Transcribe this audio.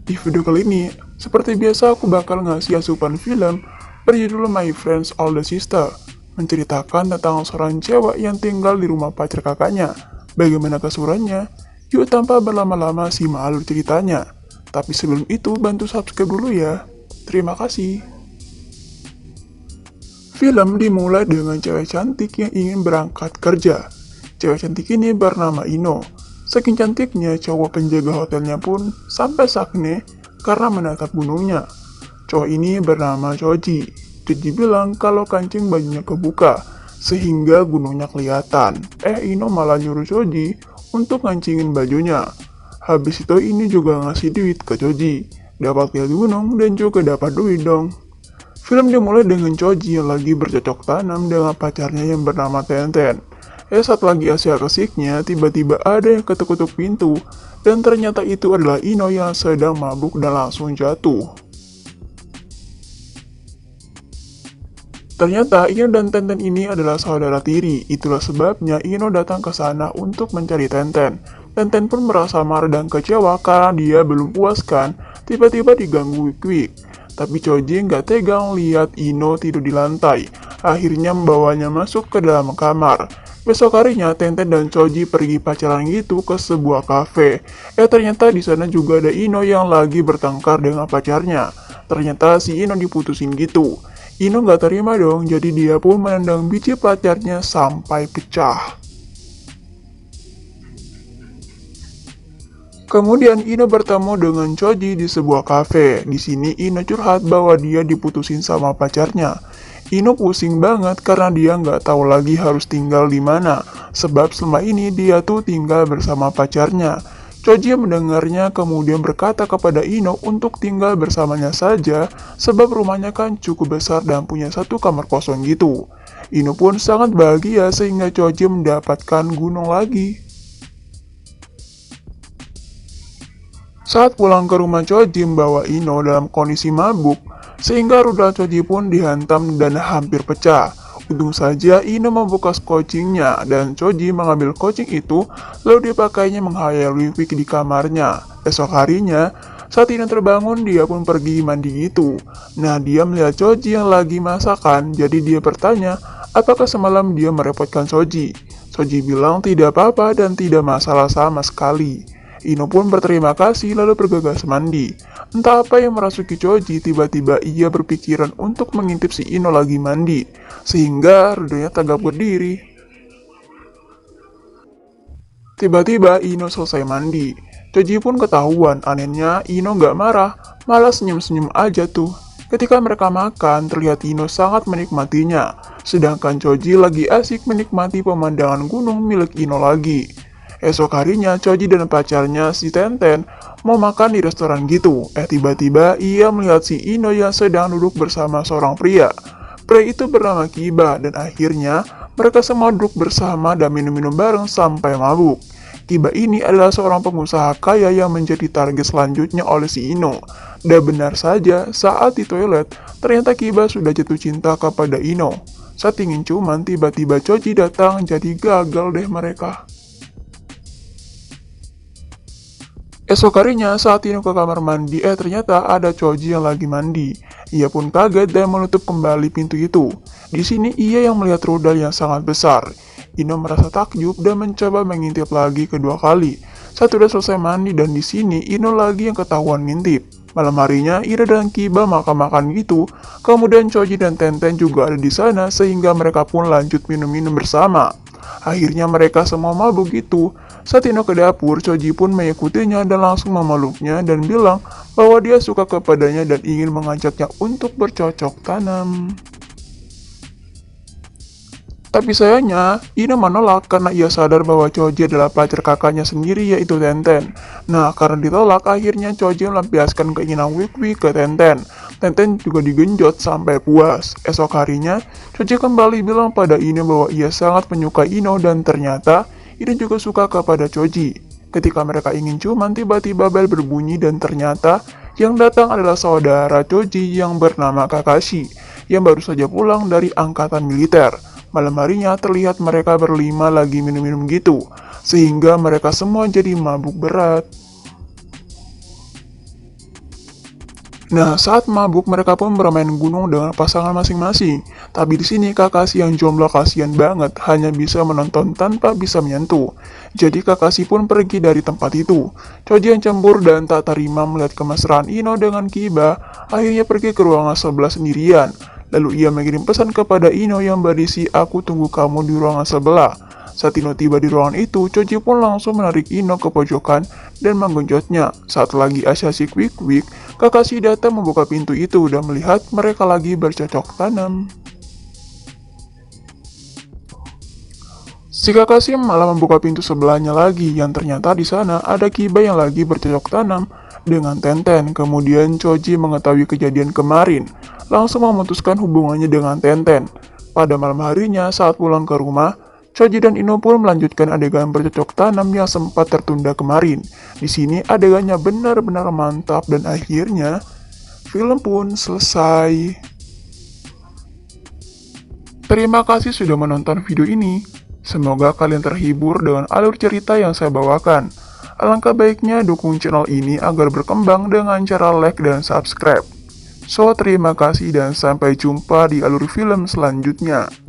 Di video kali ini, seperti biasa aku bakal ngasih asupan film berjudul My Friend's Older Sister, menceritakan tentang seorang cewek yang tinggal di rumah pacar kakaknya. Bagaimana kesurannya? Yuk tanpa berlama-lama simak alur ceritanya. Tapi sebelum itu bantu subscribe dulu ya. Terima kasih. Film dimulai dengan cewek cantik yang ingin berangkat kerja. Cewek cantik ini bernama Ino. Saking cantiknya, cowok penjaga hotelnya pun sampai sakne karena menatap gunungnya. Cowok ini bernama Choji. Choji bilang kalau kancing bajunya kebuka, sehingga gunungnya kelihatan. Ino malah nyuruh Choji untuk ngancingin bajunya. Habis itu ini juga ngasih duit ke Choji. Dapat lihat gunung dan juga dapat duit dong. Film dimulai dengan Choji yang lagi bercocok tanam dengan pacarnya yang bernama Tenten. Saat lagi asik-asiknya, tiba-tiba ada yang ketuk-ketuk pintu, dan ternyata itu adalah Ino yang sedang mabuk dan langsung jatuh. Ternyata Ino dan Tenten ini adalah saudara tiri, itulah sebabnya Ino datang ke sana untuk mencari Tenten. Tenten pun merasa marah dan kecewa karena dia belum puas kan, tiba-tiba diganggu Wik-Wik. Tapi Choji nggak tegang lihat Ino tidur di lantai, akhirnya membawanya masuk ke dalam kamar. Besok harinya, Tenten dan Choji pergi pacaran gitu ke sebuah kafe. Ternyata di sana juga ada Ino yang lagi bertengkar dengan pacarnya. Ternyata si Ino diputusin gitu. Ino nggak terima dong, jadi dia pun menendang biji pacarnya sampai pecah. Kemudian Ino bertemu dengan Choji di sebuah kafe. Di sini Ino curhat bahwa dia diputusin sama pacarnya. Ino pusing banget karena dia nggak tahu lagi harus tinggal di mana, sebab selama ini dia tuh tinggal bersama pacarnya. Choji mendengarnya kemudian berkata kepada Ino untuk tinggal bersamanya saja, sebab rumahnya kan cukup besar dan punya satu kamar kosong gitu. Ino pun sangat bahagia sehingga Choji mendapatkan gunung lagi. Saat pulang ke rumah, Choji membawa Ino dalam kondisi mabuk, sehingga rudal Choji pun dihantam dan hampir pecah. Untung saja Ino membuka skocingnya dan Choji mengambil kocing itu lalu dipakainya menghayal Wik-Wik di kamarnya. Esok harinya, saat Ino terbangun dia pun pergi mandi gitu. Nah, dia melihat Choji yang lagi masakan, jadi dia bertanya apakah semalam dia merepotkan Choji. Choji bilang tidak apa-apa dan tidak masalah sama sekali. Ino pun berterima kasih lalu bergegas mandi. Entah apa yang merasuki Choji, tiba-tiba ia berpikiran untuk mengintip si Ino lagi mandi, sehingga rudanya tegak berdiri. Tiba-tiba Ino selesai mandi. Choji pun ketahuan, anehnya Ino gak marah, malah senyum-senyum aja tuh. Ketika mereka makan, terlihat Ino sangat menikmatinya, sedangkan Choji lagi asik menikmati pemandangan gunung milik Ino lagi. Esok harinya, Choji dan pacarnya si Tenten mau makan di restoran gitu. Tiba-tiba ia melihat si Ino yang sedang duduk bersama seorang pria. Pria itu bernama Kiba dan akhirnya mereka semua duduk bersama dan minum-minum bareng sampai mabuk. Kiba ini adalah seorang pengusaha kaya yang menjadi target selanjutnya oleh si Ino. Dan benar saja, saat di toilet, ternyata Kiba sudah jatuh cinta kepada Ino. Saat ingin cuman, tiba-tiba Choji datang jadi gagal deh mereka. Esok harinya saat Ino ke kamar mandi, ternyata ada Choji yang lagi mandi. Ia pun kaget dan menutup kembali pintu itu. Di sini ia yang melihat rudal yang sangat besar. Ino merasa takjub dan mencoba mengintip lagi kedua kali. Saat sudah selesai mandi dan di sini Ino lagi yang ketahuan ngintip. Malam harinya Ino dan Kiba makan-makan gitu. Kemudian Choji dan Tenten juga ada di sana sehingga mereka pun lanjut minum-minum bersama. Akhirnya mereka semua mabuk gitu. Saat Ino ke dapur, Choji pun mengikutinya dan langsung memeluknya dan bilang bahwa dia suka kepadanya dan ingin mengajaknya untuk bercocok tanam. Tapi sayangnya, Ino menolak karena ia sadar bahwa Choji adalah pacar kakaknya sendiri yaitu Tenten. Nah, karena ditolak, akhirnya Choji melampiaskan keinginan Wik-Wik ke Tenten. Tenten juga digenjot sampai puas. Esok harinya, Choji kembali bilang pada Ino bahwa ia sangat menyukai Ino dan ternyata Ino juga suka kepada Choji. Ketika mereka ingin cuman, tiba-tiba bel berbunyi dan ternyata yang datang adalah saudara Choji yang bernama Kakashi, yang baru saja pulang dari angkatan militer. Malam harinya terlihat mereka berlima lagi minum-minum gitu, sehingga mereka semua jadi mabuk berat. Nah, saat mabuk mereka pun bermain gunung dengan pasangan masing-masing. Tapi di sini Kakashi yang jomblo kasihan banget, hanya bisa menonton tanpa bisa menyentuh. Jadi Kakashi pun pergi dari tempat itu. Choji yang cemburu dan tak terima melihat kemesraan Ino dengan Kiba, akhirnya pergi ke ruangan sebelah sendirian. Lalu ia mengirim pesan kepada Ino yang berisi, "Aku tunggu kamu di ruangan sebelah." Saat Ino tiba di ruangan itu, Choji pun langsung menarik Ino ke pojokan dan menggenjotnya. Saat lagi asyik wik-wik, Kakashi datang membuka pintu itu dan melihat mereka lagi bercocok tanam. Si Kakashi malah membuka pintu sebelahnya lagi, yang ternyata di sana ada Kiba yang lagi bercocok tanam dengan Tenten. Kemudian Choji mengetahui kejadian kemarin, langsung memutuskan hubungannya dengan Tenten. Pada malam harinya saat pulang ke rumah, Choji dan Ino pun melanjutkan adegan bercocok tanam yang sempat tertunda kemarin. Di sini adegannya benar-benar mantap dan akhirnya film pun selesai. Terima kasih sudah menonton video ini. Semoga kalian terhibur dengan alur cerita yang saya bawakan. Alangkah baiknya dukung channel ini agar berkembang dengan cara like dan subscribe. So, terima kasih dan sampai jumpa di alur film selanjutnya.